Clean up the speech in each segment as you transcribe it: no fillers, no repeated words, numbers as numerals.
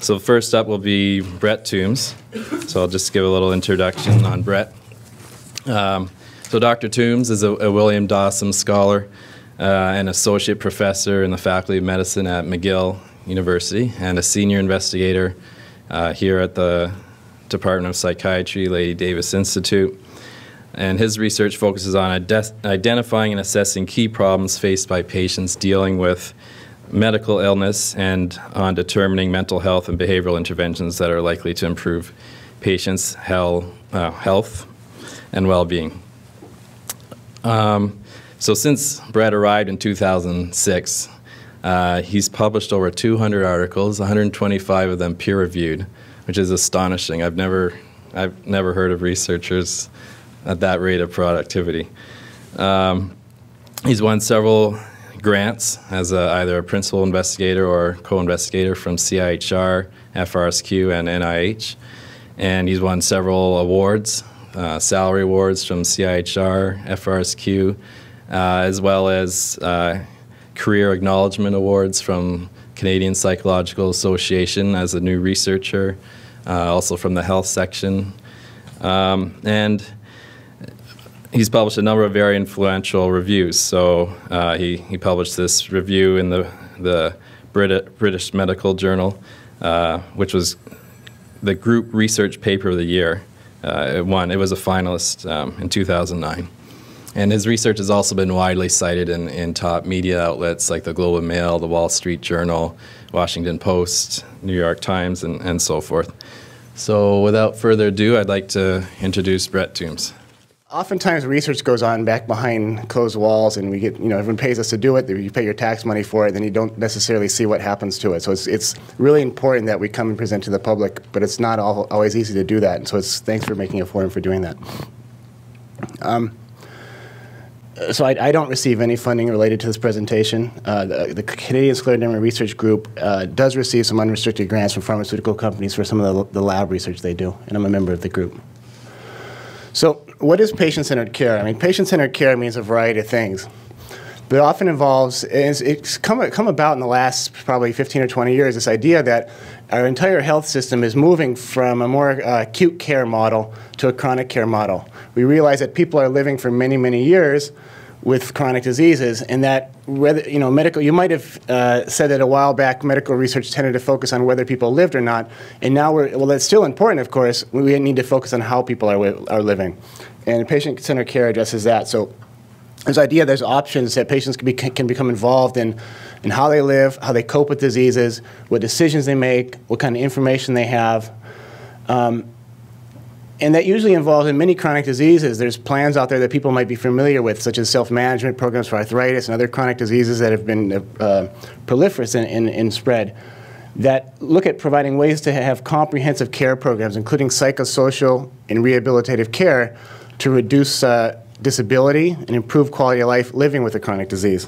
So first up will be Brett Thombs. So I'll just give a little introduction on Brett. So Dr. Thombs is a William Dawson Scholar and Associate Professor in the Faculty of Medicine at McGill University and a Senior Investigator here at the Department of Psychiatry, Lady Davis Institute. And his research focuses on identifying and assessing key problems faced by patients dealing with medical illness and on determining mental health and behavioral interventions that are likely to improve patients' health and well-being. So since Brett arrived in 2006, he's published over 200 articles, 125 of them peer-reviewed, which is astonishing. I've never heard of researchers at that rate of productivity. He's won several grants as either a principal investigator or co-investigator from CIHR, FRSQ, and NIH. And he's won several awards, salary awards from CIHR, FRSQ, as well as career acknowledgement awards from Canadian Psychological Association as a new researcher, also from the health section. And he's published a number of very influential reviews. So he published this review in the British Medical Journal, which was the group research paper of the year. It won. It was a finalist in 2009. And his research has also been widely cited in top media outlets like the Globe and Mail, the Wall Street Journal, Washington Post, New York Times, and so forth. So without further ado, I'd like to introduce Brett Thombs. Oftentimes research goes on back behind closed walls, and we get, everyone pays us to do it. You pay your tax money for it, then you don't necessarily see what happens to it. So it's really important that we come and present to the public, but it's not always easy to do that. And so thanks for making a forum for doing that. So I don't receive any funding related to this presentation. The Canadian Scleroderma Research Group does receive some unrestricted grants from pharmaceutical companies for some of the lab research they do, and I'm a member of the group. So what is patient-centered care? I mean, patient-centered care means a variety of things. But it often involves, it's come about in the last probably 15 or 20 years, this idea that our entire health system is moving from a more acute care model to a chronic care model. We realize that people are living for many, many years with chronic diseases, and that whether, you might have said that a while back medical research tended to focus on whether people lived or not, and now well, that's still important, of course. We need to focus on how people are living, and patient-centered care addresses that. So there's options that patients can become involved in how they live, how they cope with diseases, what decisions they make, what kind of information they have. And that usually involves, in many chronic diseases, there's plans out there that people might be familiar with, such as self-management programs for arthritis and other chronic diseases that have been proliferous in spread, that look at providing ways to have comprehensive care programs, including psychosocial and rehabilitative care, to reduce disability and improve quality of life living with a chronic disease.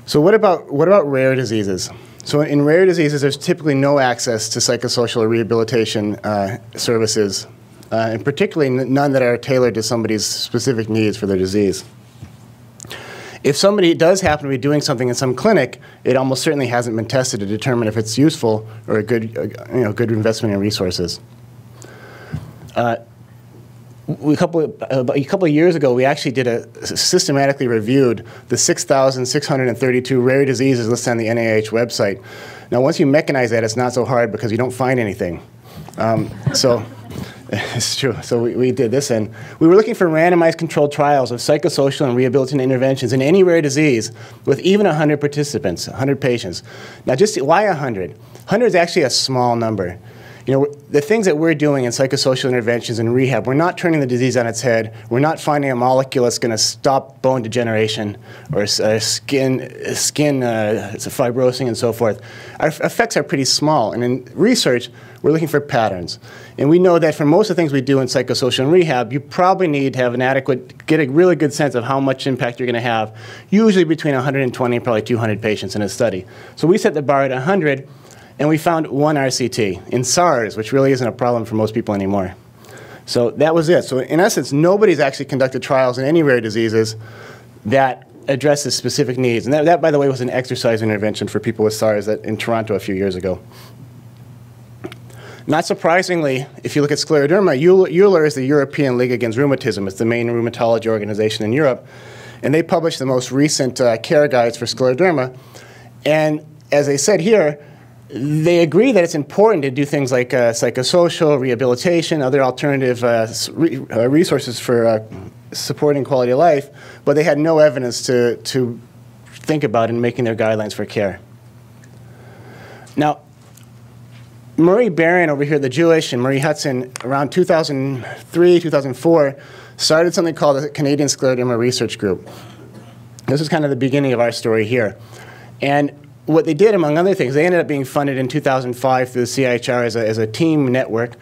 So what about rare diseases? So in rare diseases, there's typically no access to psychosocial or rehabilitation services, and particularly none that are tailored to somebody's specific needs for their disease. If somebody does happen to be doing something in some clinic, it almost certainly hasn't been tested to determine if it's useful or a good, good investment in resources. A couple of years ago, we actually systematically reviewed the 6,632 rare diseases listed on the NIH website. Now, once you mechanize that, it's not so hard because you don't find anything. So it's true. So we did this, and we were looking for randomized controlled trials of psychosocial and rehabilitative interventions in any rare disease with even 100 participants, 100 patients. Now, just why 100? 100 is actually a small number. The things that we're doing in psychosocial interventions and rehab, we're not turning the disease on its head. We're not finding a molecule that's going to stop bone degeneration or skin fibrosing and so forth. Our effects are pretty small. And in research, we're looking for patterns. And we know that for most of the things we do in psychosocial and rehab, you probably need to have get a really good sense of how much impact you're going to have, usually between 120 and probably 200 patients in a study. So we set the bar at 100. And we found one RCT in SARS, which really isn't a problem for most people anymore. So that was it. So in essence, nobody's actually conducted trials in any rare diseases that addresses specific needs. And that, by the way, was an exercise intervention for people with SARS in Toronto a few years ago. Not surprisingly, if you look at scleroderma, EULER is the European League Against Rheumatism. It's the main rheumatology organization in Europe. And they published the most recent care guides for scleroderma. And as I said here, they agree that it's important to do things like psychosocial, rehabilitation, other alternative resources for supporting quality of life, but they had no evidence to think about in making their guidelines for care. Now, Murray Barron over here, the Jewish, and Marie Hudson, around 2003, 2004, started something called the Canadian Scleroderma Research Group. This is kind of the beginning of our story here. And what they did, among other things, they ended up being funded in 2005 through the CIHR as a team network.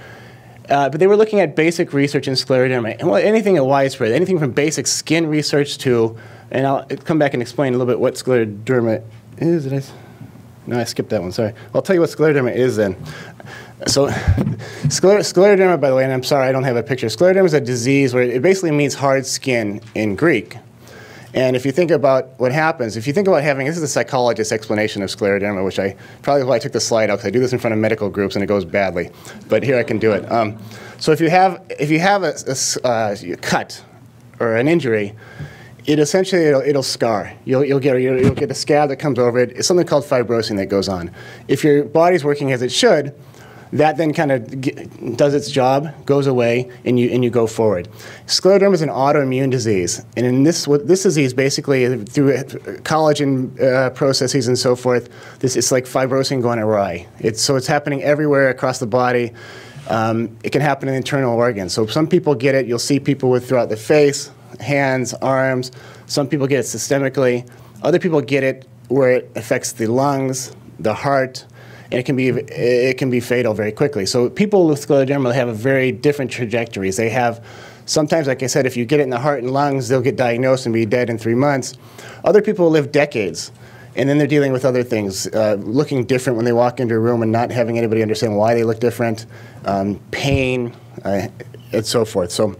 But they were looking at basic research in scleroderma, and anything at widespread, anything from basic skin research to, and I'll come back and explain a little bit what scleroderma is. No, I skipped that one, sorry. I'll tell you what scleroderma is then. So scleroderma, by the way, and I'm sorry I don't have a picture. Scleroderma is a disease where it basically means hard skin in Greek. And if you think about what happens, if you think about having, this is a psychologist's explanation of scleroderma, which probably why I took the slide out, because I do this in front of medical groups and it goes badly. But here I can do it. So if you have a cut or an injury, it'll scar. You'll get a scab that comes over it. It's something called fibrosing that goes on. If your body's working as it should, that then kind of does its job, goes away, and you go forward. Scleroderma is an autoimmune disease, and in this disease, basically through collagen processes and so forth, it's like fibrosing going awry. So it's happening everywhere across the body. It can happen in internal organs. So some people get it. You'll see people throughout the face, hands, arms. Some people get it systemically. Other people get it where it affects the lungs, the heart. And it can be fatal very quickly. So people with scleroderma have a very different trajectories. They have, sometimes, like I said, if you get it in the heart and lungs, they'll get diagnosed and be dead in 3 months. Other people live decades, and then they're dealing with other things, looking different when they walk into a room and not having anybody understand why they look different, pain, and so forth. So,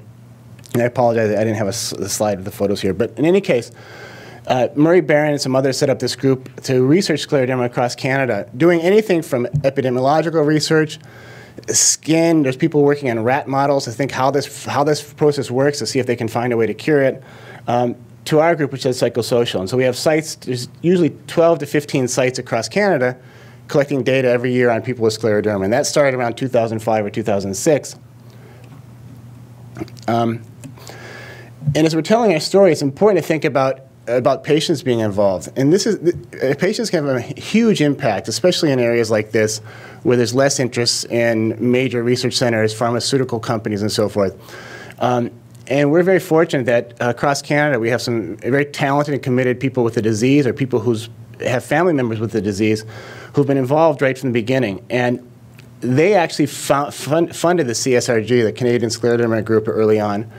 and I apologize, I didn't have a slide of the photos here. But in any case, Murray Barron and some others set up this group to research scleroderma across Canada, doing anything from epidemiological research, skin. There's people working on rat models to think how this process works to see if they can find a way to cure it, to our group, which is psychosocial. And so we have sites, there's usually 12 to 15 sites across Canada collecting data every year on people with scleroderma. And that started around 2005 or 2006. And as we're telling our story, it's important to think about patients being involved. And patients can have a huge impact, especially in areas like this, where there's less interest in major research centers, pharmaceutical companies, and so forth. And we're very fortunate that across Canada, we have some very talented and committed people with the disease, or people who have family members with the disease, who've been involved right from the beginning. And they actually funded the CSRG, the Canadian Scleroderma Group, early on.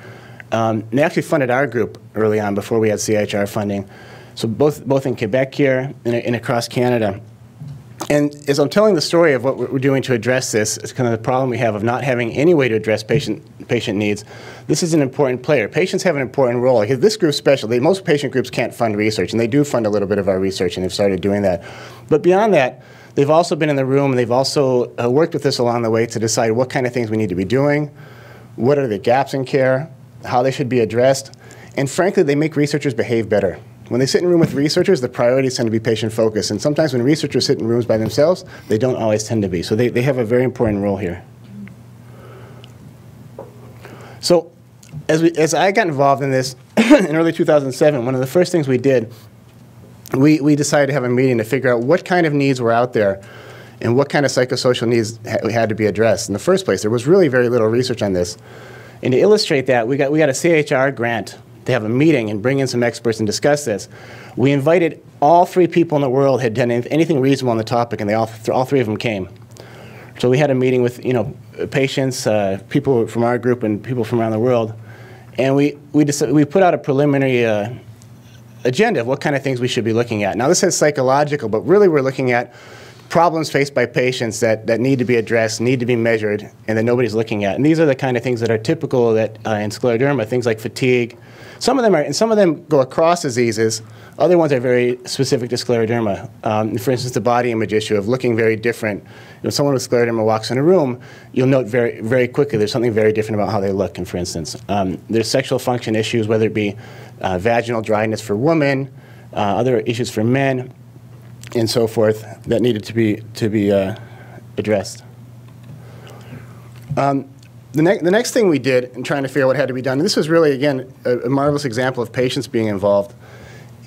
They actually funded our group early on before we had CIHR funding. So both in Quebec here and across Canada. And as I'm telling the story of what we're doing to address this, it's kind of the problem we have of not having any way to address patient needs. This is an important player. Patients have an important role. Like this group's special. Most patient groups can't fund research, and they do fund a little bit of our research, and they've started doing that. But beyond that, they've also been in the room, and they've also worked with us along the way to decide what kind of things we need to be doing, what are the gaps in care, how they should be addressed, and frankly, they make researchers behave better. When they sit in a room with researchers, the priorities tend to be patient-focused, and sometimes when researchers sit in rooms by themselves, they don't always tend to be. So they have a very important role here. So as I got involved in this in early 2007, one of the first things we did, we decided to have a meeting to figure out what kind of needs were out there and what kind of psychosocial needs had to be addressed. In the first place, there was really very little research on this. And to illustrate that, we got a CHR grant to have a meeting and bring in some experts and discuss this. We invited all 3 people in the world who had done anything reasonable on the topic, and all 3 of them came. So we had a meeting with patients, people from our group, and people from around the world, and we put out a preliminary agenda of what kind of things we should be looking at. Now this says psychological, but really we're looking at problems faced by patients that need to be addressed, need to be measured, and that nobody's looking at. And these are the kind of things that are typical that in scleroderma, things like fatigue. Some of them go across diseases. Other ones are very specific to scleroderma. For instance, the body image issue of looking very different. When someone with scleroderma walks in a room, you'll note very, very quickly there's something very different about how they look. And for instance, there's sexual function issues, whether it be vaginal dryness for women, other issues for men, and so forth, that needed to be addressed. The next thing we did in trying to figure out what had to be done, and this was really, again, a marvelous example of patients being involved,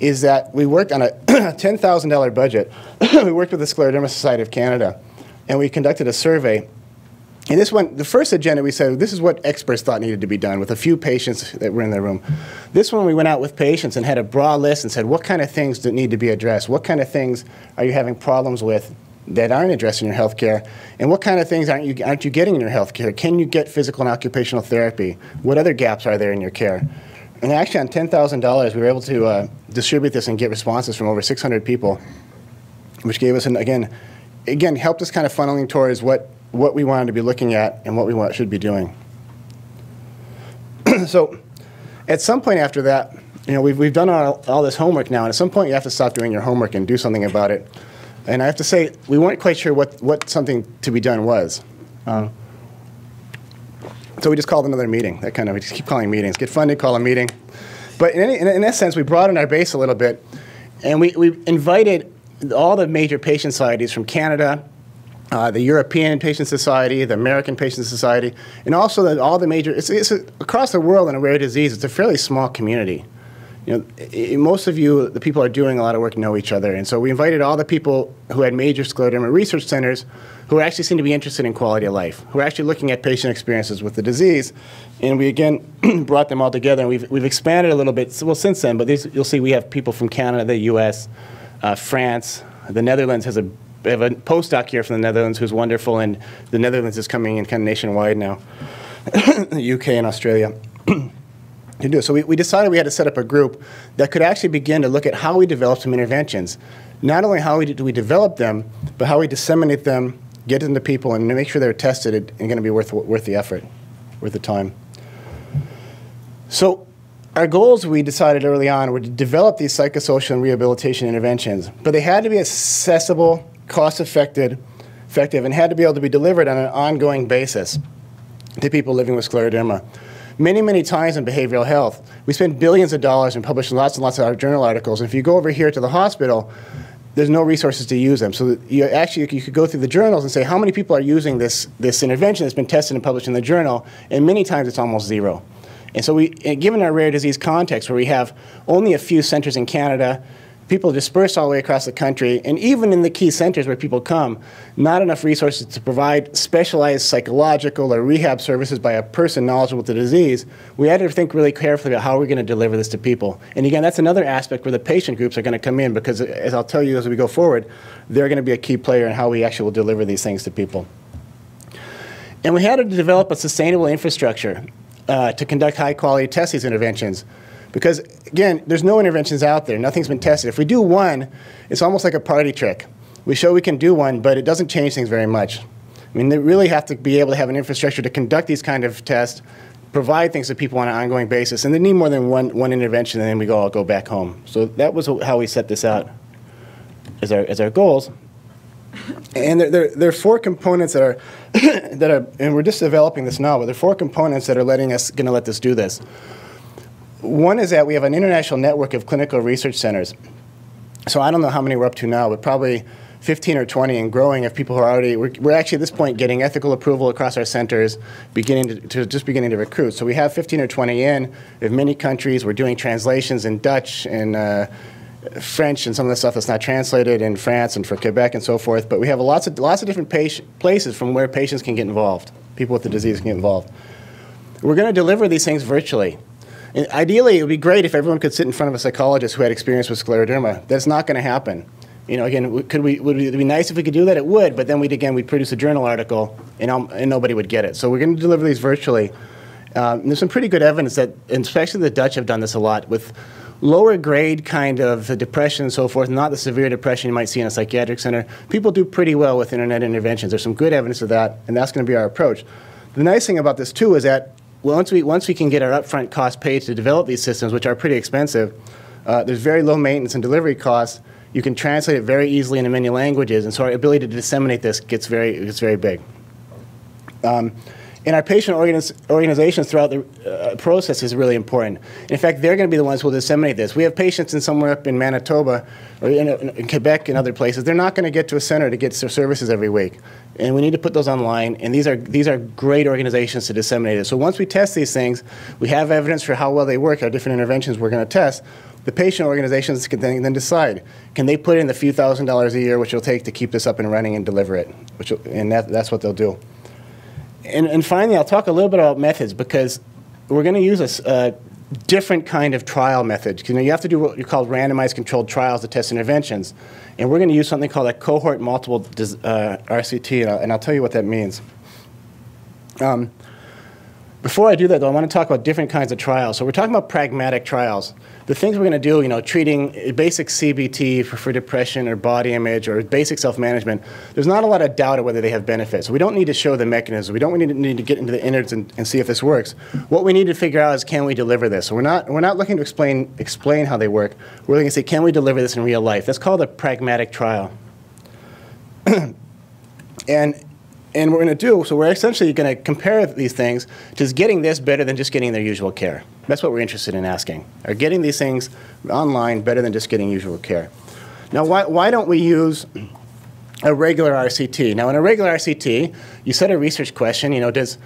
is that we worked on a $10,000 budget. We worked with the Scleroderma Society of Canada, and we conducted a survey. And this one, the first agenda, we said, this is what experts thought needed to be done with a few patients that were in the room. This one, we went out with patients and had a broad list and said, what kind of things do need to be addressed? What kind of things are you having problems with that aren't addressed in your health care? And what kind of things aren't you getting in your health care? Can you get physical and occupational therapy? What other gaps are there in your care? And actually, on $10,000, we were able to distribute this and get responses from over 600 people, which gave us, again, helped us kind of funneling towards what we wanted to be looking at and what we should be doing. So at some point after that, we've done all this homework now, and at some point you have to stop doing your homework and do something about it. And I have to say, we weren't quite sure what something to be done was. So we just called another meeting. We just keep calling meetings. Get funded, call a meeting. But in essence, we broadened our base a little bit, and we invited all the major patient societies from Canada, the European Patient Society, the American Patient Society, and also all the major, it's across the world in a rare disease. It's a fairly small community. Most of you, the people who are doing a lot of work, know each other. And so we invited all the people who had major scleroderma research centers who actually seem to be interested in quality of life, who are actually looking at patient experiences with the disease. And we, again, brought them all together. And we've expanded a little bit, since then. But you'll see we have people from Canada, the U.S., France, the Netherlands has we have a postdoc here from the Netherlands who's wonderful, and the Netherlands is coming in kind of nationwide now, the UK and Australia. To do. So we decided we had to set up a group that could actually begin to look at how we develop some interventions. Not only how do we develop them, but how we disseminate them, get them to people, and make sure they're tested and going to be worth the effort, worth the time. So our goals, we decided early on, were to develop these psychosocial and rehabilitation interventions, but they had to be accessible, cost-effective, and had to be able to be delivered on an ongoing basis to people living with scleroderma. Many, many times in behavioral health, we spend billions of dollars and publish lots and lots of our journal articles. And if you go over here to the hospital, there's no resources to use them. So you could go through the journals and say, how many people are using this intervention that's been tested and published in the journal? And many times it's almost zero. And so given our rare disease context, where we have only a few centers in Canada, people dispersed all the way across the country, and even in the key centers where people come, not enough resources to provide specialized psychological or rehab services by a person knowledgeable with the disease, we had to think really carefully about how we're going to deliver this to people. And again, that's another aspect where the patient groups are going to come in, because as I'll tell you as we go forward, they're going to be a key player in how we actually will deliver these things to people. And we had to develop a sustainable infrastructure to conduct high-quality test these interventions. Because, again, there's no interventions out there. Nothing's been tested. If we do one, it's almost like a party trick. We show we can do one, but it doesn't change things very much. I mean, they really have to be able to have an infrastructure to conduct these kind of tests, provide things to people on an ongoing basis, and they need more than one intervention, and then we all go back home. So that was how we set this out as our goals. And there are four components that are, and we're just developing this now, but there are four components that are going to let us do this. One is that we have an international network of clinical research centers. So I don't know how many we're up to now, but probably 15 or 20 and growing of people who are already, we're actually at this point getting ethical approval across our centers, beginning to recruit. So we have 15 or 20 in many countries. We're doing translations in Dutch and French and some of the stuff that's not translated in France and for Quebec and so forth. But we have lots of different places from where patients can get involved, people with the disease can get involved. We're going to deliver these things virtually. And ideally, it would be great if everyone could sit in front of a psychologist who had experience with scleroderma. That's not going to happen. Again, would it be nice if we could do that? It would, but then we'd produce a journal article, and nobody would get it. So we're going to deliver these virtually. There's some pretty good evidence that, and especially the Dutch have done this a lot with lower grade kind of depression and so forth, not the severe depression you might see in a psychiatric center, people do pretty well with internet interventions. There's some good evidence of that, and that's going to be our approach. The nice thing about this, too, is that once we can get our upfront costs paid to develop these systems, which are pretty expensive, there's very low maintenance and delivery costs. You can translate it very easily into many languages, and so our ability to disseminate this gets very big. And our patient organizations throughout the process is really important. In fact, they're going to be the ones who will disseminate this. We have patients in somewhere up in Manitoba or in Quebec and other places. They're not going to get to a center to get their services every week. And we need to put those online, and these are great organizations to disseminate it. So once we test these things, we have evidence for how well they work, our different interventions we're going to test. The patient organizations can then decide, can they put in the few $1,000s a year which it'll take to keep this up and running and deliver it, and that's what they'll do. And finally, I'll talk a little bit about methods, because we're going to use a different kind of trial method. You know, you have to do what you call randomized controlled trials to test interventions. And we're going to use something called a cohort multiple RCT, and I'll tell you what that means. Before I do that, though, I want to talk about different kinds of trials. So we're talking about pragmatic trials. The things we're going to do, you know, treating basic CBT for depression or body image or basic self-management, there's not a lot of doubt of whether they have benefits. So we don't need to show the mechanism. We don't need to get into the innards and see if this works. What we need to figure out is, can we deliver this? So we're not looking to explain how they work. We're looking to say, can we deliver this in real life? That's called a pragmatic trial. And we're going to do, so we're essentially going to compare these things to, is getting this better than just getting their usual care? That's what we're interested in asking. Are getting these things online better than just getting usual care? Now, why don't we use a regular RCT? Now, in a regular RCT, you set a research question, you know, does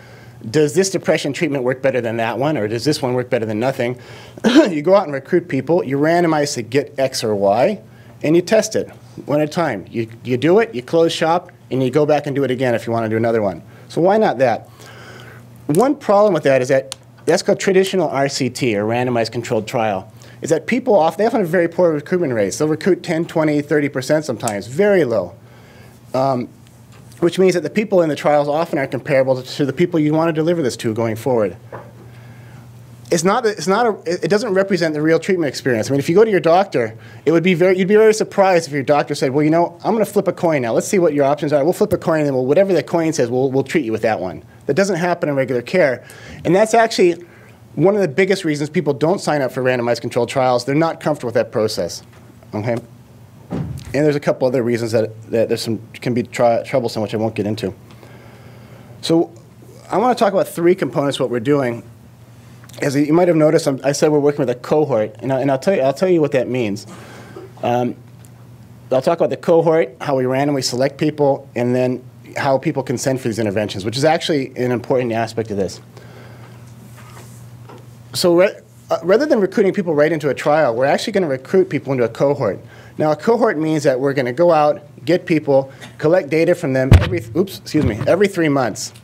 this depression treatment work better than that one, or does this one work better than nothing? You go out and recruit people, you randomize to get X or Y, and you test it one at a time. You do it, you close shop, and you go back and do it again if you want to do another one. So why not that? One problem with that is that that's called traditional RCT, or randomized controlled trial, is that people often have very poor recruitment rates. They'll recruit 10, 20, 30% sometimes, very low, which means that the people in the trials often are comparable to the people you want to deliver this to going forward. It doesn't represent the real treatment experience. I mean, if you go to your doctor, you'd be very surprised if your doctor said, well, you know, I'm going to flip a coin now. Let's see what your options are. We'll flip a coin, and then whatever the coin says, we'll treat you with that one. That doesn't happen in regular care. And that's actually one of the biggest reasons people don't sign up for randomized controlled trials. They're not comfortable with that process. Okay? And there's a couple other reasons that can be troublesome, which I won't get into. So I want to talk about three components of what we're doing. As you might have noticed, I said we're working with a cohort, and I'll tell you what that means. I'll talk about the cohort, how we randomly select people, and then how people consent for these interventions, which is actually an important aspect of this. So rather than recruiting people right into a trial, we're actually going to recruit people into a cohort. Now, a cohort means that we're going to go out, get people, collect data from them every 3 months.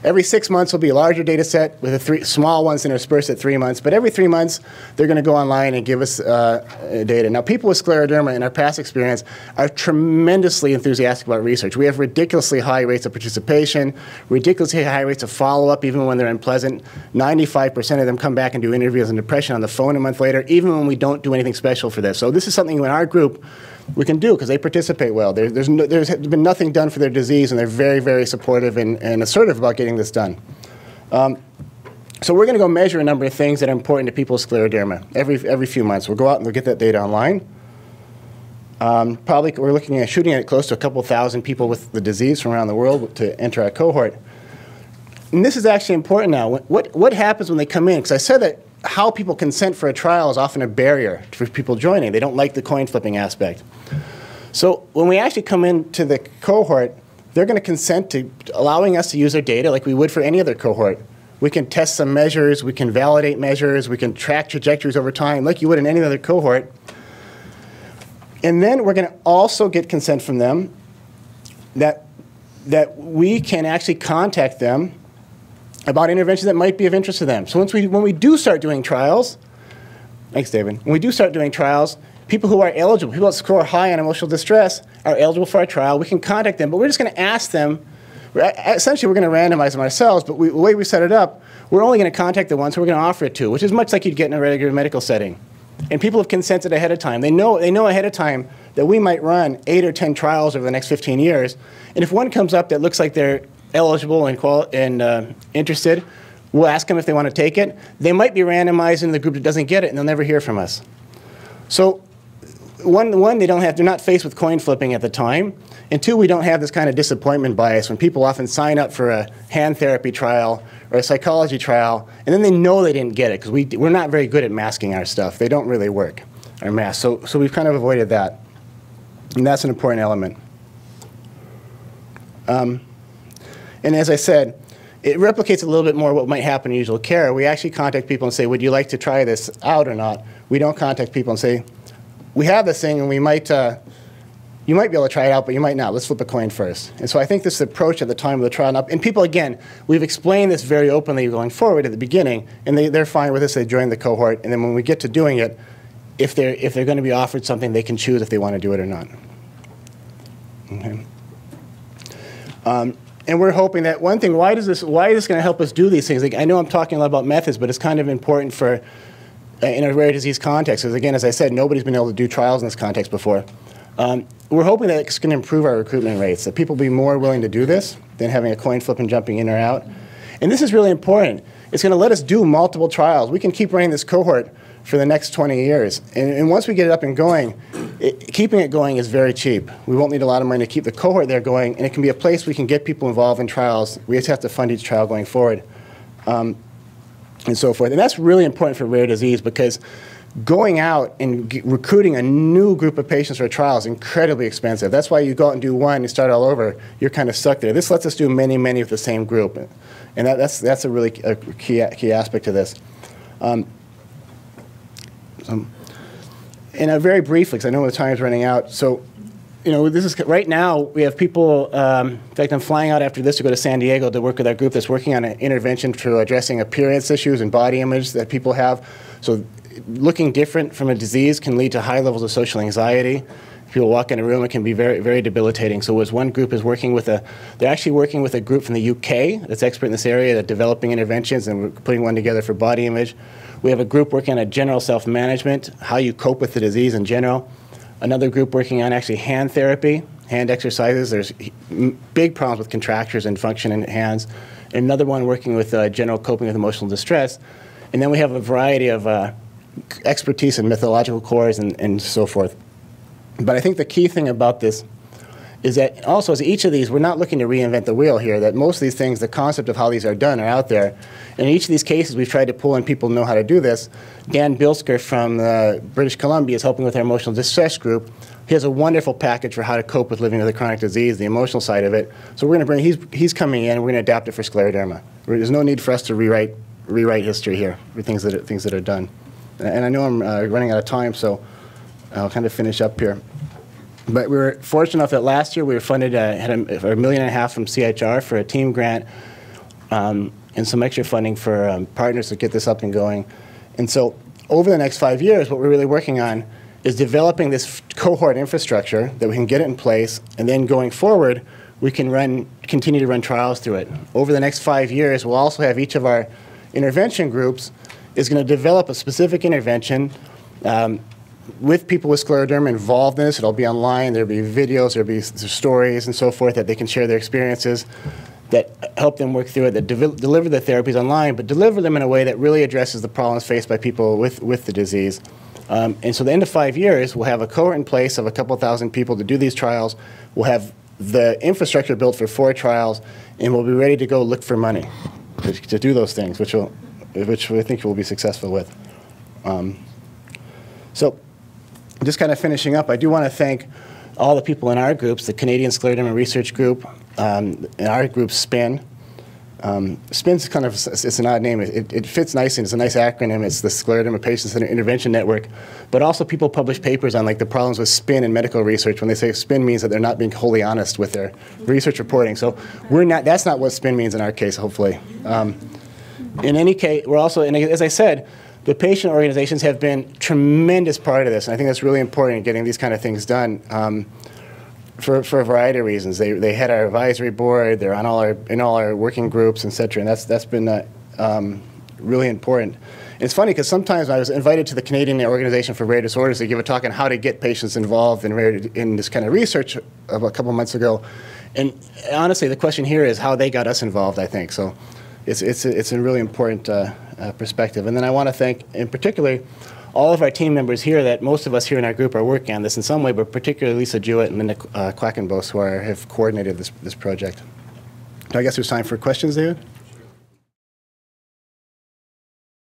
Every 6 months will be a larger data set with the small ones interspersed at 3 months. But every 3 months, they're going to go online and give us data. Now, people with scleroderma, in our past experience, are tremendously enthusiastic about research. We have ridiculously high rates of participation, ridiculously high rates of follow-up, even when they're unpleasant. 95% of them come back and do interviews on depression on the phone a month later, even when we don't do anything special for this. So this is something in our group we can do because they participate well. There's been nothing done for their disease, and they're very, very supportive and assertive about getting this done. So we're going to go measure a number of things that are important to people with scleroderma every few months. We'll go out and we'll get that data online. Probably we're looking at shooting at close to a couple thousand people with the disease from around the world to enter our cohort. And this is actually important now. What happens when they come in? Because I said that how people consent for a trial is often a barrier for people joining. They don't like the coin flipping aspect. So when we actually come into the cohort, they're going to consent to allowing us to use their data like we would for any other cohort. We can test some measures, we can validate measures, we can track trajectories over time like you would in any other cohort. And then we're going to also get consent from them that we can actually contact them about interventions that might be of interest to them. So when we do start doing trials, thanks, David. When we do start doing trials, people who are eligible, people that score high on emotional distress are eligible for our trial. We can contact them, but we're just going to ask them. Essentially, we're going to randomize them ourselves, but the way we set it up, we're only going to contact the ones who we're going to offer it to, which is much like you'd get in a regular medical setting. And people have consented ahead of time. They know ahead of time that we might run 8 or 10 trials over the next 15 years. And if one comes up that looks like they're eligible and interested, we'll ask them if they want to take it. They might be randomized in the group that doesn't get it, and they'll never hear from us. So one, they're not faced with coin flipping at the time. And two, we don't have this kind of disappointment bias when people often sign up for a hand therapy trial or a psychology trial, and then they know they didn't get it because we're not very good at masking our stuff. They don't really work, our masks. So we've kind of avoided that. And that's an important element. And as I said, it replicates a little bit more what might happen in usual care. We actually contact people and say, would you like to try this out or not? We don't contact people and say, we have this thing and we might, you might be able to try it out, but you might not. Let's flip a coin first. And so I think this approach at the time of the trial, and people, again, we've explained this very openly going forward at the beginning, and they're fine with this. They join the cohort, and then when we get to doing it, if they're going to be offered something, they can choose if they want to do it or not. Okay. And we're hoping that one thing, why is this going to help us do these things? Like, I know I'm talking a lot about methods, but it's kind of important for in a rare disease context, because again, as I said, nobody's been able to do trials in this context before. We're hoping that it's going to improve our recruitment rates, that people will be more willing to do this than having a coin flip and jumping in or out. And this is really important. It's going to let us do multiple trials. We can keep running this cohort for the next 20 years. And once we get it up and going, keeping it going is very cheap. We won't need a lot of money to keep the cohort there going, and it can be a place we can get people involved in trials. We just have to fund each trial going forward, and so forth. And that's really important for rare disease because going out and recruiting a new group of patients for a trial is incredibly expensive. That's why you go out and do one and start all over, you're kind of stuck there. This lets us do many, many with the same group. And that's a really key aspect to this. And very briefly, because I know the time's running out, so this is right now we have people. In fact, I'm flying out after this to go to San Diego to work with our group that's working on an intervention for addressing appearance issues and body image that people have. So looking different from a disease can lead to high levels of social anxiety. If people walk in a room, it can be very, very debilitating. So as one group is working with they're actually working with a group from the UK that's expert in this area, that's developing interventions, and we're putting one together for body image. We have a group working on general self-management, how you cope with the disease in general. Another group working on actually hand therapy, hand exercises. There's big problems with contractures and function in hands. Another one working with general coping with emotional distress. And then we have a variety of expertise in methodological cores and so forth. But I think the key thing about this is that also as each of these, we're not looking to reinvent the wheel here, that most of these things, the concept of how these are done are out there. In each of these cases, we've tried to pull in people who know how to do this. Dan Bilsker from British Columbia is helping with our emotional distress group. He has a wonderful package for how to cope with living with a chronic disease, the emotional side of it. So we're going to bring, he's coming in, and we're going to adapt it for scleroderma. There's no need for us to rewrite history here for things that are done. And I know I'm running out of time, so I'll kind of finish up here. But we were fortunate enough that last year we were funded, had $1.5 million from CHR for a team grant and some extra funding for partners to get this up and going. And so over the next 5 years, what we're really working on is developing this cohort infrastructure that we can get it in place, and then going forward, we can continue to run trials through it. Over the next 5 years, we'll also have each of our intervention groups is going to develop a specific intervention with people with scleroderma involved in this. It'll be online. There'll be videos. There'll be stories and so forth that they can share their experiences that help them work through it, that deliver the therapies online, but deliver them in a way that really addresses the problems faced by people with the disease. And so at the end of 5 years, we'll have a cohort in place of a couple thousand people to do these trials. We'll have the infrastructure built for 4 trials, and we'll be ready to go look for money to do those things, which we think we'll be successful with. So just kind of finishing up, I do want to thank all the people in our groups, the Canadian Scleroderma Research Group, and our group SPIN. SPIN's kind of, it's an odd name. It fits nicely. It's a nice acronym. It's the Scleroderma Patient Centered Intervention Network. But also people publish papers on like the problems with SPIN in medical research. When they say SPIN means that they're not being wholly honest with their research reporting. So that's not what SPIN means in our case, hopefully. In any case, we're also, and as I said, the patient organizations have been a tremendous part of this, and I think that's really important in getting these kind of things done for a variety of reasons. They head our advisory board, they're on in all our working groups, et cetera, and that's been really important. It's funny because sometimes I was invited to the Canadian Organization for Rare Disorders to give a talk on how to get patients involved in this kind of research a couple months ago. And honestly, the question here is how they got us involved, I think. So it's a really important perspective. And then I want to thank, in particular, all of our team members here that most of us here in our group are working on this in some way, but particularly Lisa Jewett and Linda Quackenbos, who have coordinated this project. So I guess there's time for questions, David?